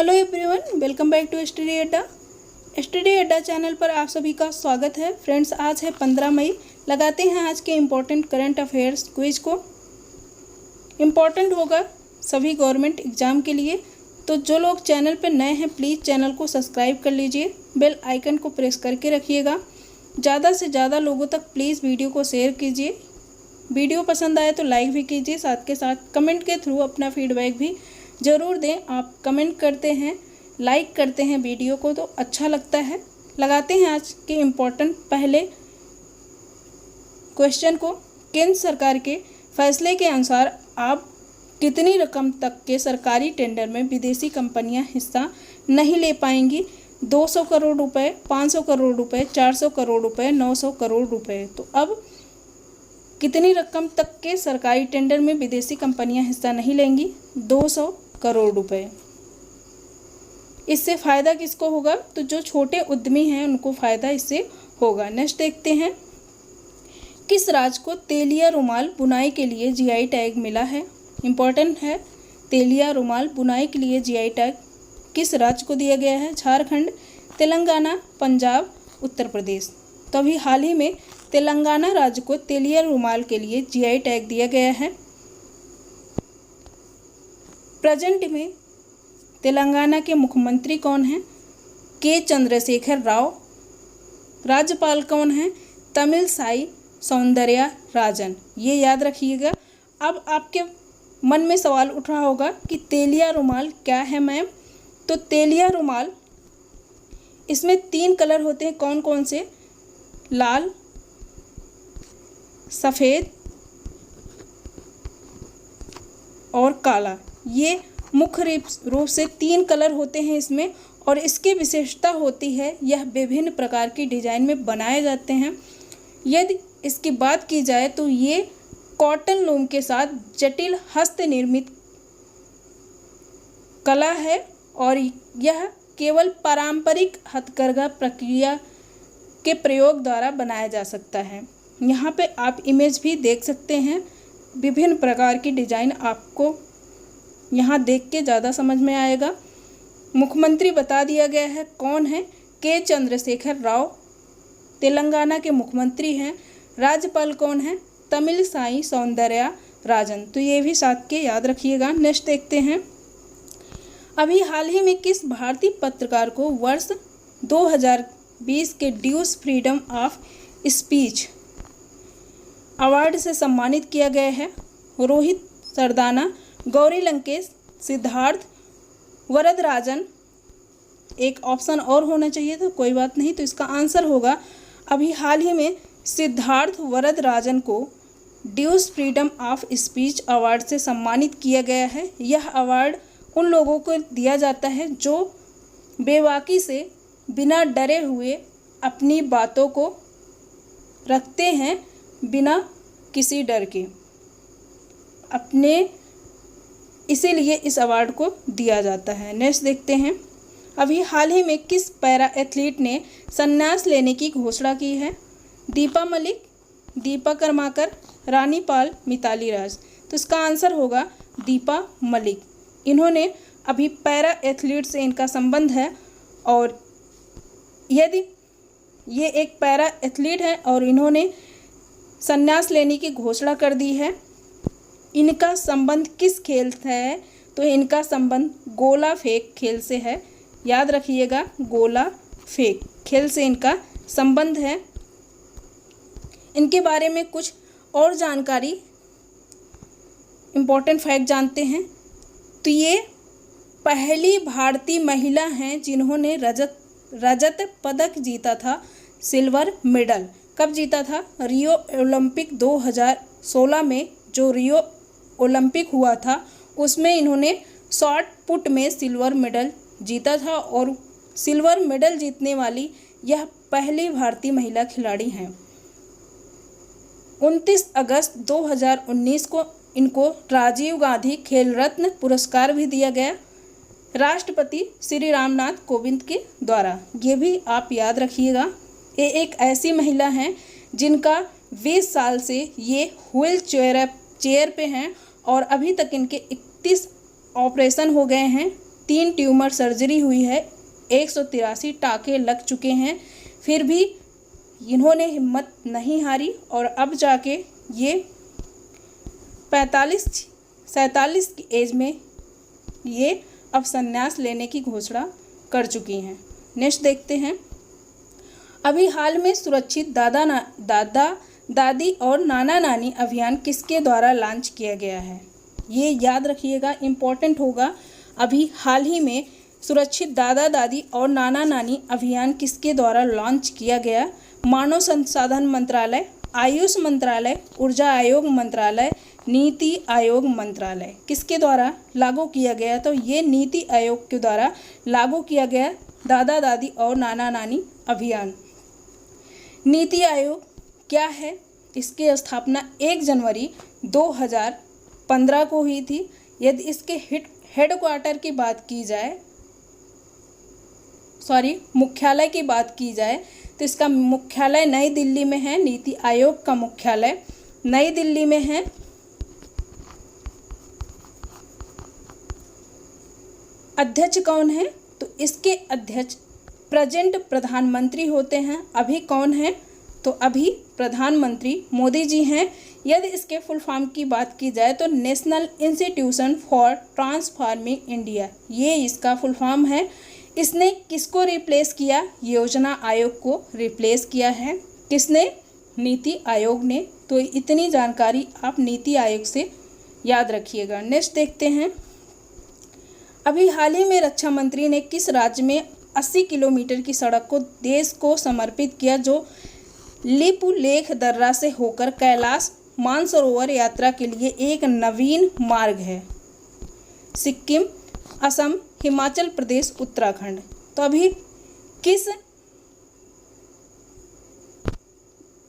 Hello everyone, welcome back to study Adda. Study Adda channel पर आप सभी का स्वागत है। फ्रेंड्स, आज है 15 मई। लगाते हैं आज के इम्पोर्टेंट करंट अफेयर्स क्विज को। इम्पोर्टेंट होगा सभी गवर्नमेंट एग्ज़ाम के लिए, तो जो लोग चैनल पर नए हैं प्लीज़ चैनल को सब्सक्राइब कर लीजिए, बेल आइकन को प्रेस करके रखिएगा। ज़्यादा से ज़्यादा लोगों तक प्लीज़ वीडियो को शेयर कीजिए। वीडियो पसंद आए तो लाइक भी कीजिए, साथ के साथ कमेंट के थ्रू अपना फीडबैक भी ज़रूर दें। आप कमेंट करते हैं, लाइक करते हैं वीडियो को तो अच्छा लगता है। लगाते हैं आज के इम्पोर्टेंट पहले क्वेश्चन को। केंद्र सरकार के फैसले के अनुसार आप कितनी रकम तक के सरकारी टेंडर में विदेशी कंपनियां हिस्सा नहीं ले पाएंगी? 200 करोड़ रुपए, 500 करोड़ रुपए, 400 करोड़ रुपए, 900 करोड़ रुपए। तो अब कितनी रकम तक के सरकारी टेंडर में विदेशी कंपनियां हिस्सा नहीं लेंगी? 200 करोड़ रुपए। इससे फ़ायदा किसको होगा? तो जो छोटे उद्यमी हैं उनको फ़ायदा इससे होगा। नेक्स्ट देखते हैं, किस राज्य को तेलिया रुमाल बुनाई के लिए जीआई टैग मिला है? इम्पोर्टेंट है, तेलिया रुमाल बुनाई के लिए जीआई टैग किस राज्य को दिया गया है? झारखंड, तेलंगाना, पंजाब, उत्तर प्रदेश। तो अभी हाल ही में तेलंगाना राज्य को तेलिया रुमाल के लिए जीआई टैग दिया गया है। प्रेजेंट में तेलंगाना के मुख्यमंत्री कौन हैं? के चंद्रशेखर राव। राज्यपाल कौन हैं? तमिलसाई सौंदर्या राजन। ये याद रखिएगा। अब आपके मन में सवाल उठ रहा होगा कि तेलिया रुमाल क्या है मैम? तो तेलिया रुमाल, इसमें 3 कलर होते हैं। कौन कौन से? लाल, सफ़ेद और काला। ये मुख्य रूप से 3 कलर होते हैं इसमें, और इसकी विशेषता होती है यह विभिन्न प्रकार की डिजाइन में बनाए जाते हैं। यदि इसकी बात की जाए तो ये कॉटन लूम के साथ जटिल हस्त निर्मित कला है और यह केवल पारंपरिक हथकरघा प्रक्रिया के प्रयोग द्वारा बनाया जा सकता है। यहाँ पे आप इमेज भी देख सकते हैं। विभिन्न प्रकार की डिजाइन आपको यहाँ देख के ज़्यादा समझ में आएगा। मुख्यमंत्री बता दिया गया है कौन है? के चंद्रशेखर राव तेलंगाना के मुख्यमंत्री हैं। राज्यपाल कौन है? तमिलसाई सौंदर्या राजन। तो ये भी साथ के याद रखिएगा। नेक्स्ट देखते हैं, अभी हाल ही में किस भारतीय पत्रकार को वर्ष 2020 के ड्यूस फ्रीडम ऑफ स्पीच अवार्ड से सम्मानित किया गया है? रोहित सरदाना, गौरी लंकेश, सिद्धार्थ वरदराजन। एक ऑप्शन और होना चाहिए था, कोई बात नहीं। तो इसका आंसर होगा, अभी हाल ही में सिद्धार्थ वरदराजन को ड्यूस फ्रीडम ऑफ स्पीच अवार्ड से सम्मानित किया गया है। यह अवार्ड उन लोगों को दिया जाता है जो बेबाकी से बिना डरे हुए अपनी बातों को रखते हैं, बिना किसी डर के इसीलिए इस अवार्ड को दिया जाता है। नेक्स्ट देखते हैं, अभी हाल ही में किस पैरा एथलीट ने संन्यास लेने की घोषणा की है? दीपा मलिक, दीपा कर्माकर, रानी पाल, मिताली राज। तो इसका आंसर होगा दीपा मलिक। इन्होंने अभी पैरा एथलीट से इनका संबंध है, और यदि ये एक पैरा एथलीट है और इन्होंने संन्यास लेने की घोषणा कर दी है। इनका संबंध किस खेल से है? तो इनका संबंध गोला फेंक खेल से है। याद रखिएगा, गोला फेंक खेल से इनका संबंध है। इनके बारे में कुछ और जानकारी, इम्पोर्टेंट फैक्ट जानते हैं। तो ये पहली भारतीय महिला हैं जिन्होंने रजत पदक जीता था, सिल्वर मेडल। कब जीता था? रियो ओलंपिक 2016 में, जो रियो ओलंपिक हुआ था उसमें इन्होंने शॉट पुट में सिल्वर मेडल जीता था, और सिल्वर मेडल जीतने वाली यह पहली भारतीय महिला खिलाड़ी हैं। 29 अगस्त 2019 को इनको राजीव गांधी खेल रत्न पुरस्कार भी दिया गया, राष्ट्रपति श्री रामनाथ कोविंद के द्वारा। ये भी आप याद रखिएगा। ये एक ऐसी महिला हैं जिनका 20 साल से ये व्हील चेयर पे हैं, और अभी तक इनके 31 ऑपरेशन हो गए हैं। 3 ट्यूमर सर्जरी हुई है, 183 टाँके लग चुके हैं, फिर भी इन्होंने हिम्मत नहीं हारी और अब जाके ये 47 की एज में ये अब संन्यास लेने की घोषणा कर चुकी हैं। नेक्स्ट देखते हैं। अभी हाल में सुरक्षित दादा दादी और नाना नानी अभियान किसके द्वारा लॉन्च किया गया है? ये याद रखिएगा, इम्पोर्टेंट होगा। अभी हाल ही में सुरक्षित दादा दादी और नाना नानी अभियान किसके द्वारा लॉन्च किया गया? मानव संसाधन मंत्रालय, आयुष मंत्रालय, ऊर्जा आयोग मंत्रालय, नीति आयोग मंत्रालय, किसके द्वारा लागू किया गया? तो ये नीति आयोग के द्वारा लागू किया गया दादा दादी और नाना नानी अभियान। नीति आयोग क्या है? इसकी स्थापना 1 जनवरी 2015 को हुई थी। यदि इसके हेडक्वार्टर की बात की जाए, मुख्यालय की बात की जाए, तो इसका मुख्यालय नई दिल्ली में है। नीति आयोग का मुख्यालय नई दिल्ली में है। अध्यक्ष कौन है? तो इसके अध्यक्ष प्रेजेंट प्रधानमंत्री होते हैं। अभी कौन है? तो अभी प्रधानमंत्री मोदी जी हैं। यदि इसके फुल फॉर्म की बात की जाए तो national institution for transforming India, ये इसका फुल फॉर्म है। इसने किसको रिप्लेस किया? योजना आयोग को रिप्लेस किया है। किसने? नीति आयोग ने। तो इतनी जानकारी आप नीति आयोग से याद रखिएगा। नेक्स्ट देखते हैं। अभी हाल ही में रक्षा मंत्री ने किस राज्य में 80 किलोमीटर की सड़क को देश को समर्पित किया, जो लिपु लेख दर्रा से होकर कैलाश मानसरोवर यात्रा के लिए एक नवीन मार्ग है? सिक्किम, असम, हिमाचल प्रदेश, उत्तराखंड। तो अभी किस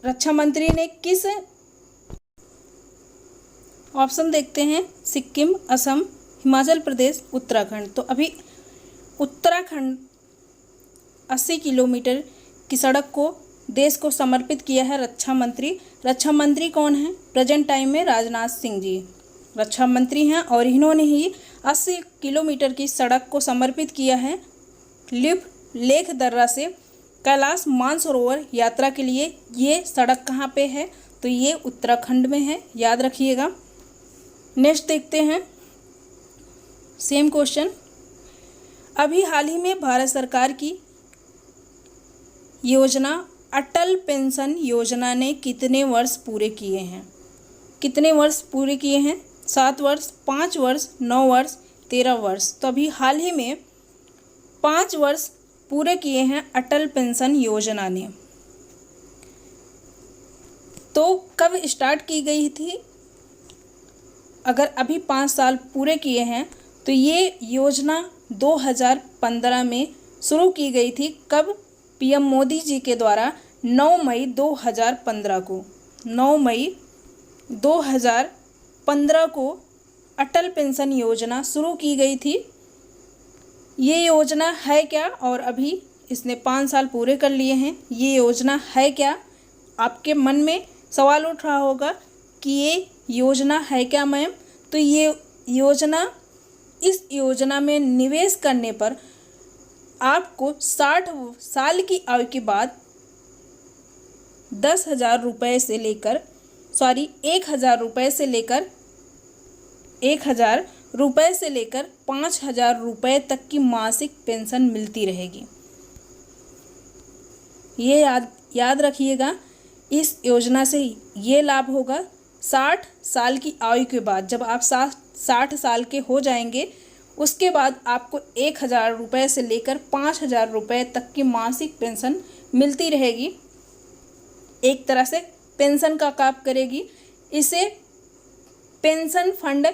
रक्षा मंत्री ने किस ऑप्शन देखते हैं? सिक्किम, असम, हिमाचल प्रदेश, उत्तराखंड। तो अभी उत्तराखंड 80 किलोमीटर की सड़क को देश को समर्पित किया है रक्षा मंत्री। रक्षा मंत्री कौन है? प्रेजेंट टाइम में राजनाथ सिंह जी रक्षा मंत्री हैं और इन्होंने ही 80 किलोमीटर की सड़क को समर्पित किया है लिपु लेख दर्रा से कैलाश मानसरोवर यात्रा के लिए। ये सड़क कहाँ पे है? तो ये उत्तराखंड में है, याद रखिएगा। नेक्स्ट देखते हैं सेम क्वेश्चन। अभी हाल ही में भारत सरकार की योजना अटल पेंशन योजना ने कितने वर्ष पूरे किए हैं? कितने वर्ष पूरे किए हैं? 7 वर्ष, 5 वर्ष, 9 वर्ष, 13 वर्ष। तो अभी हाल ही में 5 वर्ष पूरे किए हैं अटल पेंशन योजना ने। तो कब स्टार्ट की गई थी? अगर अभी 5 साल पूरे किए हैं तो ये योजना 2015 में शुरू की गई थी। कब? पीएम मोदी जी के द्वारा 9 मई 2015 को 9 मई 2015 को अटल पेंशन योजना शुरू की गई थी। ये योजना है क्या? और अभी इसने 5 साल पूरे कर लिए हैं। ये योजना है क्या? आपके मन में सवाल उठ रहा होगा कि ये योजना है क्या मैम? तो ये योजना, इस योजना में निवेश करने पर आपको 60 साल की आयु के बाद 10,000 रुपये से लेकर 1,000 रुपये से लेकर 1,000 रुपये से लेकर 5,000 रुपये तक की मासिक पेंशन मिलती रहेगी। ये याद रखिएगा। इस योजना से ये लाभ होगा 60 साल की आयु के बाद। जब आप 60 साल के हो जाएंगे उसके बाद आपको 1,000 रुपये से लेकर 5,000 रुपये तक की मासिक पेंशन मिलती रहेगी। एक तरह से पेंशन का काम करेगी। इसे pension fund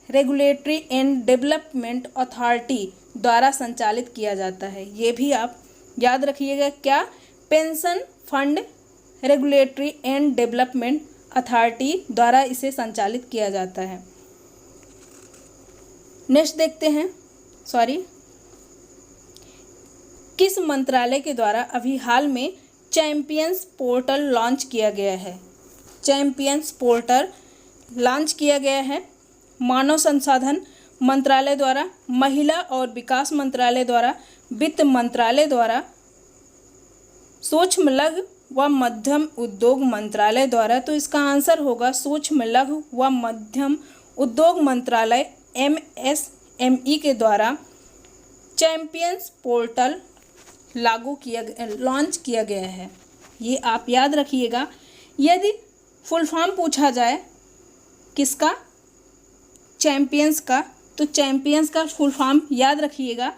regulatory and development authority द्वारा संचालित किया जाता है। ये भी आप याद रखिएगा। क्या? Pension fund regulatory and development authority द्वारा इसे संचालित किया जाता है। नेक्स्ट देखते हैं। किस मंत्रालय के द्वारा अभी हाल में चैंपियंस पोर्टल लॉन्च किया गया है? चैंपियंस पोर्टल लॉन्च किया गया है मानव संसाधन मंत्रालय द्वारा, महिला और विकास मंत्रालय द्वारा, वित्त मंत्रालय द्वारा, सूक्ष्म लघु व मध्यम उद्योग मंत्रालय द्वारा। तो इसका आंसर होगा सूक्ष्म लघु व मध्यम उद्योग मंत्रालय MSME के द्वारा चैंपियंस पोर्टल लॉन्च किया गया है। ये आप याद रखिएगा। यदि फुल फॉर्म पूछा जाए किसका, चैंपियंस का, तो चैंपियंस का फुल फॉर्म याद रखिएगा,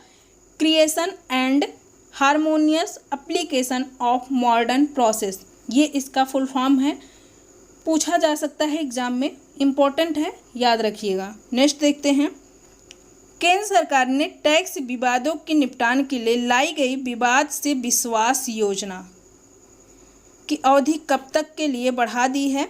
creation and harmonious application of modern process. ये इसका फुल फॉर्म है, पूछा जा सकता है एग्जाम में, इम्पोर्टेंट है, याद रखिएगा। नेक्स्ट देखते हैं। केंद्र सरकार ने टैक्स विवादों के निपटान के लिए लाई गई विवाद से विश्वास योजना की अवधि कब तक के लिए बढ़ा दी है?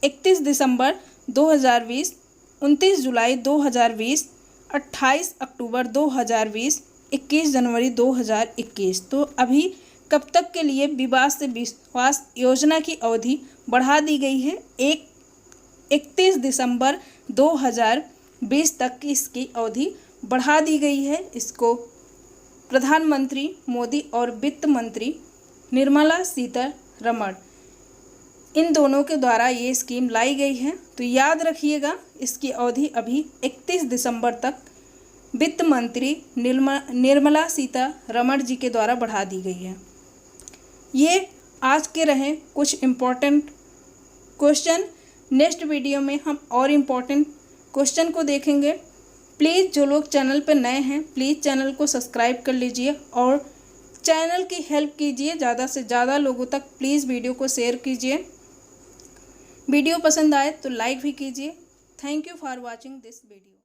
31 दिसंबर 2020, 29 जुलाई 2020, 28 अक्टूबर 2020, 21 जनवरी 2021। तो अभी कब तक के लिए विवाद से विश्वास योजना की अवधि बढ़ा दी गई है? 31 दिसंबर 2020 तक की इसकी अवधि बढ़ा दी गई है। इसको प्रधानमंत्री मोदी और वित्त मंत्री निर्मला सीतारमण, इन दोनों के द्वारा ये स्कीम लाई गई है। तो याद रखिएगा, इसकी अवधि अभी 31 दिसंबर तक वित्त मंत्री निर्मला सीतारमण जी के द्वारा बढ़ा दी गई है। ये आज के रहे कुछ इम्पोर्टेंट क्वेश्चन। नेक्स्ट वीडियो में हम और इम्पोर्टेंट क्वेश्चन को देखेंगे। प्लीज़ जो लोग चैनल पर नए हैं, प्लीज़ चैनल को सब्सक्राइब कर लीजिए और चैनल की हेल्प कीजिए, ज़्यादा से ज़्यादा लोगों तक प्लीज़ वीडियो को शेयर कीजिए। वीडियो पसंद आए तो लाइक भी कीजिए। Thank you for watching this video.